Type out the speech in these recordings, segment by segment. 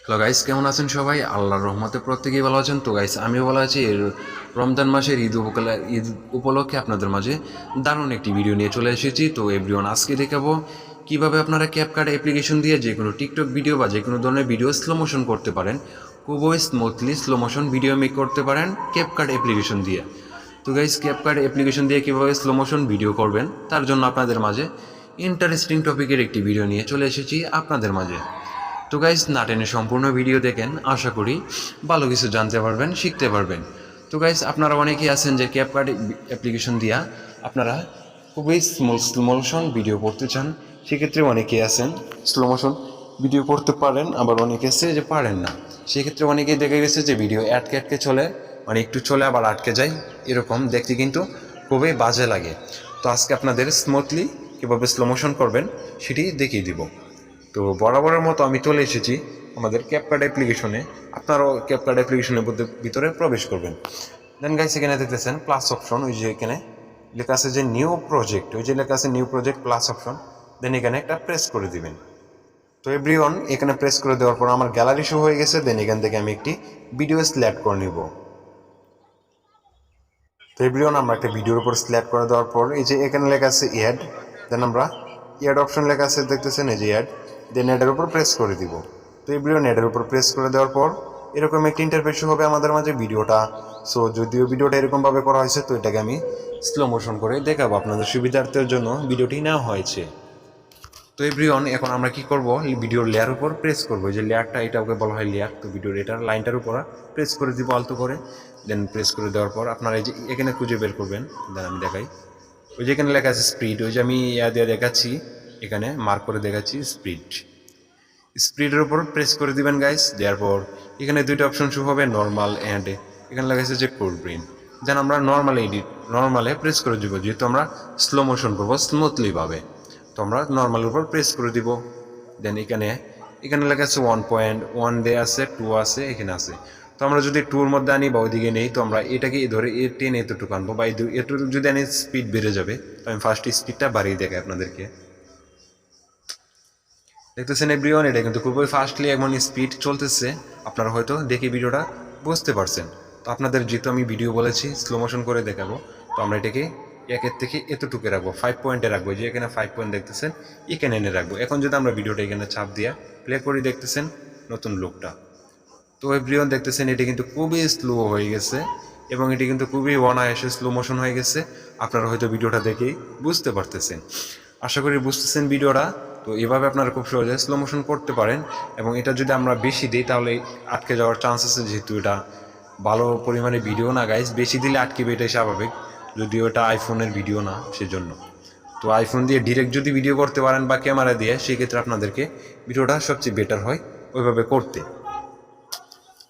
Hello guys, কেমন আছেন সবাই? আল্লাহর রহমতে প্রত্যেকেই ভালো আছেন। তো গাইস, আমিও ভালো আছি। রমজান মাসের ঈদ উপলক্ষে আপনাদের মাঝে দারুণ একটি ভিডিও নিয়ে চলে এসেছি। তো এভরিওয়ান, আজকে দেখাবো কিভাবে আপনারা ক্যাপকাট অ্যাপ্লিকেশন দিয়ে যে কোনো টিকটক ভিডিও বা যে কোনো ধরনের ভিডিও স্লো মোশন করতে পারেন। খুবই smoothly slow motion video make করতে পারেন ক্যাপকাট অ্যাপ্লিকেশন দিয়ে। তো গাইস, ক্যাপকাট অ্যাপ্লিকেশন দিয়ে কীভাবে স্লো মোশন ভিডিও করবেন তার জন্য আপনাদের মাঝে ইন্টারেস্টিং টপিকের একটি ভিডিও নিয়ে চলে এসেছি আপনাদের মাঝে। তো গাইজ, না টেনে সম্পূর্ণ ভিডিও দেখেন, আশা করি ভালো কিছু জানতে পারবেন, শিখতে পারবেন। তো গাইজ, আপনারা অনেকেই আছেন যে ক্যাপকাট অ্যাপ্লিকেশন দিয়া আপনারা খুবই স্লো মোশন ভিডিও করতে চান। সেক্ষেত্রে অনেকেই আছেন স্লো মোশন ভিডিও করতে পারেন, আবার অনেকে আছে যে পারেন না। সেক্ষেত্রে অনেকেই দেখা গেছে যে ভিডিও আটকে আটকে চলে, মানে একটু চলে আবার আটকে যায়, এরকম দেখতে কিন্তু খুবই বাজে লাগে। তো আজকে আপনাদের স্মুথলি কীভাবে স্লো মোশন করবেন সেটি দেখিয়ে দিব। তো বরাবরের মতো আমি চলে এসেছি আমাদের ক্যাপকাট অ্যাপ্লিকেশনে। আপনারাও ক্যাপকাট অ্যাপ্লিকেশনের ভিতরে প্রবেশ করবেন। দেন গাইস, এখানে দেখতেছেন প্লাস অপশন, ওই যে এখানে লেখা আছে যে নিউ প্রজেক্ট, ওই যে লেখা আছে নিউ প্রজেক্ট প্লাস অপশন। দেন এখানে একটা প্রেস করে দিবেন। তো এভরিওয়ান, এখানে প্রেস করে দেওয়ার পর আমার গ্যালারি শো হয়ে গেছে। দেন এখান থেকে আমি একটি ভিডিও সিলেক্ট করে নিব। তো এভরিওয়ান, আমরা একটা ভিডিওর উপর সিলেক্ট করে দেওয়ার পর এই যে এখানে লেখা আছে অ্যাড। দেন আমরা অ্যাড অপশন লেখা আছে দেখতেছেন, এই যে অ্যাড। দেন অ্যাডের উপর প্রেস করে দিব। তো এভরিওয়ান, অ্যাডের উপর প্রেস করে দেওয়ার পর এরকম একটি ইন্টারফেস হবে আমাদের মাঝে ভিডিওটা। সো যদিও ভিডিওটা এরকমভাবে করা হয়েছে, তো এটাকে আমি স্লো মোশন করে দেখাবো আপনাদের সুবিধার্থের জন্য ভিডিওটি নেওয়া হয়েছে। তো এভরিওয়ান, এখন আমরা কি করব, ভিডিওর লেয়ার উপর প্রেস করব। যে লেয়ারটা, এটা ওকে বলা হয় লেয়ার। তো ভিডিওর এটার লাইনটার উপর প্রেস করে দিব আলতো করে। দেন প্রেস করে দেওয়ার পর আপনারা এই যে এখানে খুঁজে বের করবেন। দেন আমি দেখাই, ওই যে এখানে লেখা আছে স্পিড, ওই যে আমি দিয়ে দেখাচ্ছি, এখানে মার্ক করে দেখাচ্ছি স্পিডের উপর প্রেস করে দিবেন গাইস। দেওয়ার পর এখানে দুইটা অপশন শো হবে, নর্মাল অ্যান্ড এখানে লেখা আছে যে কোড ব্রেন। দেন আমরা নর্মালে প্রেস করে দিব, যেহেতু আমরা স্লো মোশন করবো স্মুথলি ভাবে। তো আমরা নর্মালের উপর প্রেস করে দিব। দেন এখানে লেখা আছে 1.1 দেয়া আছে, 2 আছে, এখানে আছে। তো আমরা যদি টুর মধ্যে আনি বা ওইদিকে নেই, তো আমরা এটাকে ধরে টেনে এতটুকু আনবো, বা এটুকু যদি আনি স্পিড বেড়ে যাবে। তো আমি ফার্স্ট স্পিডটা বাড়িয়ে দেখাই আপনাদেরকে। দেখতেছেন এভরিওয়ান, এটা কিন্তু খুবই ফাস্টলি এমন স্পিড চলতেছে। আপনারা হয়তো দেখে ভিডিওটা বুঝতে পারছেন। তো আপনাদের যেহেতু আমি ভিডিও বলেছি স্লো মোশন করে দেখাবো, তো আমরা এটাকে একের থেকে এতটুকু রাখবো, 5 পয়েন্টে রাখবো। যে এখানে 5 পয়েন্ট দেখতেছেন, এখানে এনে রাখবো। এখন যদি আমরা ভিডিওটা এখানে চাপ দিয়ে প্লে করি, দেখতেছেন নতুন লুকটা। তো এভরিওয়ান, দেখতেছেন এটা কিন্তু খুবই স্লো হয়ে গেছে, এবং এটি কিন্তু খুবই অনায়াসে স্লো মোশন হয়ে গেছে। আপনারা হয়তো ভিডিওটা দেখেই বুঝতে পারতেছেন, আশা করি বুঝতেছেন ভিডিওটা। তো এভাবে আপনারা খুব সহজে স্লো মোশন করতে পারেন। এবং এটা যদি আমরা বেশি দিই, তাহলে আটকে যাওয়ার চান্স আছে, যেহেতু এটা ভালো পরিমাণে ভিডিও না গাইজ। বেশি দিলে আটকেবে, এটাই স্বাভাবিক, যদিও এটা আইফোনের ভিডিও না, সেজন্য। তো আইফোন দিয়ে ডিরেক্ট যদি ভিডিও করতে পারেন বা ক্যামেরা দিয়ে, সেক্ষেত্রে আপনাদেরকে ভিডিওটা সবচেয়ে বেটার হয় ওইভাবে করতে।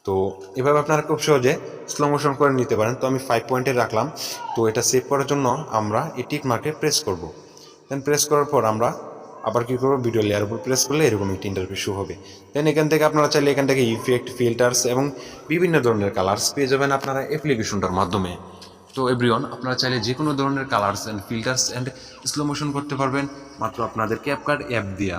তো এভাবে আপনারা খুব সহজে স্লো মোশন করে নিতে পারেন। তো আমি 5 পয়েন্টে রাখলাম। তো এটা সেভ করার জন্য আমরা এই টিক মার্কে প্রেস করব। দেন প্রেস করার পর আমরা আবার কী করবো, ভিডিও লেয়ার উপর প্রেস করলে এরকম একটি ইন্টারফেস শো হবে। দেন এখান থেকে আপনারা চাইলে এখান থেকে ইফেক্ট, ফিল্টার্স এবং বিভিন্ন ধরনের কালার্স পেয়ে যাবেন আপনারা অ্যাপ্লিকেশনটার মাধ্যমে। তো এভরিওয়ান, আপনারা চাইলে যে কোনো ধরনের colours and filters and slow motion করতে পারবেন মাত্র আপনাদের ক্যাপকাট অ্যাপ দিয়া।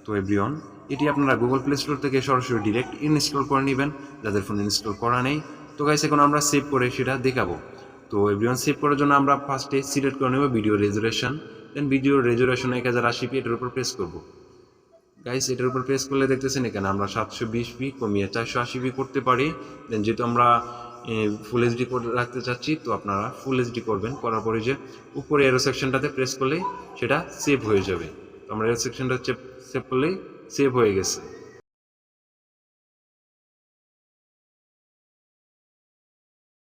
তো এভরিওয়ান, এটি আপনারা গুগল প্লে স্টোর থেকে সরাসরি ডিরেক্ট ইনস্টল করে নেবেন, যাদের ফোন ইনস্টল করা নেই। তো গাইস, এখন আমরা সেভ করে সেটা দেখাবো। তো এভরিওয়ান, সেভ করার জন্য আমরা ফার্স্টে সিলেক্ট করে নেব ভিডিও রেজুলেশন। দেন ভিডিও রেজুলেশন 1080p, এটার উপর প্রেস করব। গাইস, এটার উপর প্রেস করলে দেখতেছেন এখানে আমরা 720p কমিয়ে 480p করতে পারি। দেন যেহেতু আমরা ফুল এইচডি করে রাখতে চাচ্ছি, তো আপনারা ফুল এইচডি করবেন। করার পরে যে উপরে এরো সেকশনটাতে প্রেস করলেই সেটা সেভ হয়ে যাবে। তো আমরা এরো সেকশনটা সেভ করলেই সেভ হয়ে গেছে।